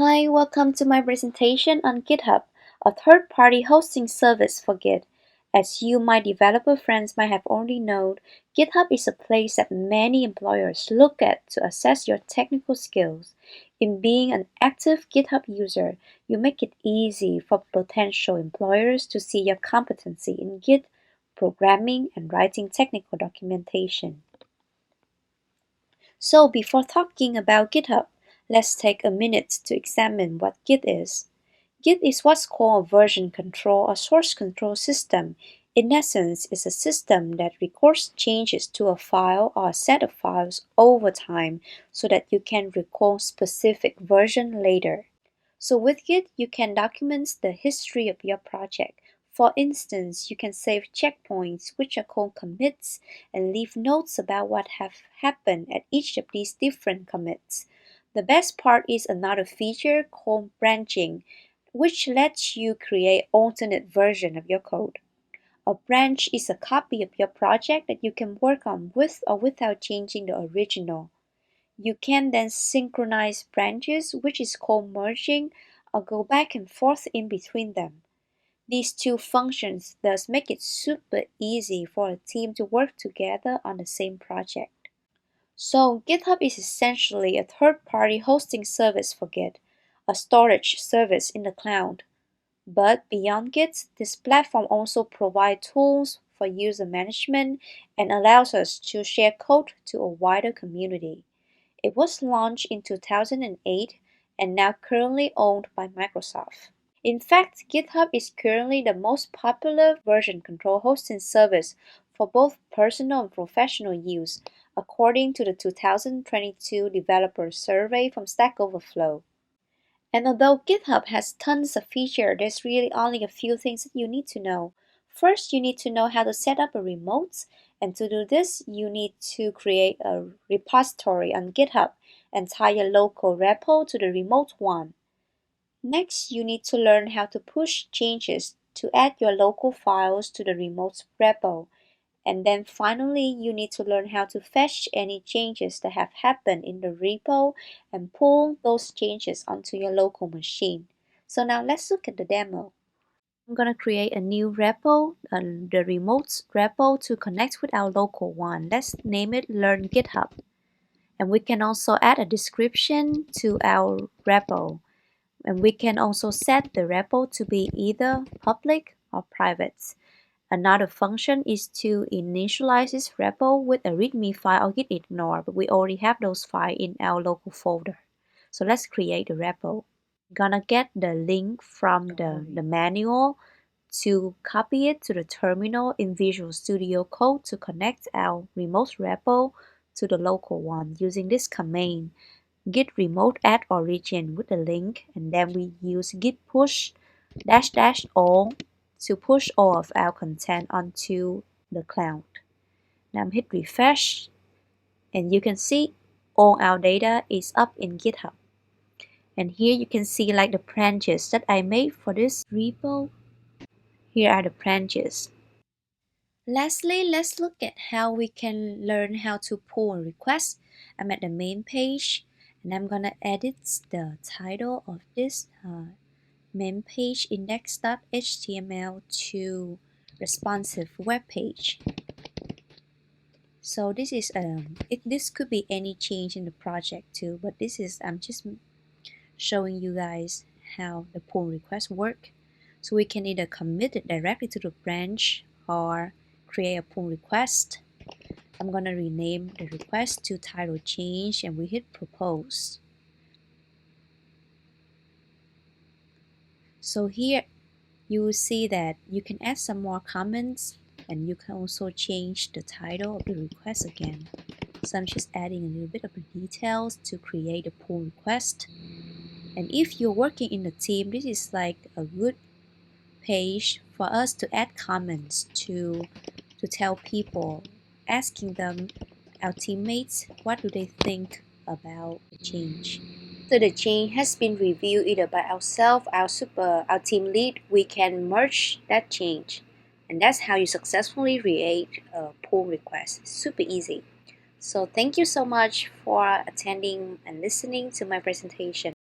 Hi, welcome to my presentation on GitHub, a third-party hosting service for Git. As you, my developer friends, might have already known, GitHub is a place that many employers look at to assess your technical skills. In being an active GitHub user, you make it easy for potential employers to see your competency in Git, programming, and writing technical documentation. So before talking about GitHub, let's take a minute to examine what Git is. Git is what's called a version control or source control system. In essence, it's a system that records changes to a file or a set of files over time so that you can recall specific version later. So with Git, you can document the history of your project. For instance, you can save checkpoints, which are called commits, and leave notes about what have happened at each of these different commits. The best part is another feature called branching, which lets you create alternate version of your code. A branch is a copy of your project that you can work on with or without changing the original. You can then synchronize branches, which is called merging, or go back and forth in between them. These two functions thus make it super easy for a team to work together on the same project. So GitHub is essentially a third-party hosting service for Git, a storage service in the cloud. But beyond Git, this platform also provides tools for user management and allows us to share code to a wider community. It was launched in 2008 and now currently owned by Microsoft. In fact, GitHub is currently the most popular version control hosting service for both personal and professional use, according to the 2022 developer survey from Stack Overflow. And although GitHub has tons of features, there's really only a few things that you need to know. First, you need to know how to set up a remote, and to do this, you need to create a repository on GitHub and tie a local repo to the remote one. Next, you need to learn how to push changes to add your local files to the remote repo. And then finally, you need to learn how to fetch any changes that have happened in the repo and pull those changes onto your local machine. So now let's look at the demo. I'm going to create a new repo, the remote repo, to connect with our local one. Let's name it Learn GitHub. And we can also add a description to our repo. And we can also set the repo to be either public or private. Another function is to initialize this repo with a README file or git ignore, but we already have those files in our local folder. So let's create the repo. I'm gonna get the link from the manual to copy it to the terminal in Visual Studio Code to connect our remote repo to the local one using this command git remote add origin with the link, and then we use git push -- all to push all of our content onto the cloud. Now hit refresh and you can see all our data is up in GitHub. And here you can see like the branches that I made for this repo. Here are the branches. Lastly, let's look at how we can learn how to pull a request. I'm at the main page and I'm gonna edit the title of this main page index.html to responsive web page. So this is this could be any change in the project too, but this is I'm just showing you guys how the pull request work. So we can either commit it directly to the branch or create a pull request. I'm gonna rename the request to title change and we hit propose. So here you will see that you can add some more comments and you can also change the title of the request again. So I'm just adding a little bit of the details to create a pull request. And if you're working in a team, this is like a good page for us to add comments to tell people, asking them, our teammates, what do they think about the change. After the change has been reviewed either by ourselves, our team lead, we can merge that change. And that's how you successfully create a pull request. Super easy. So thank you so much for attending and listening to my presentation.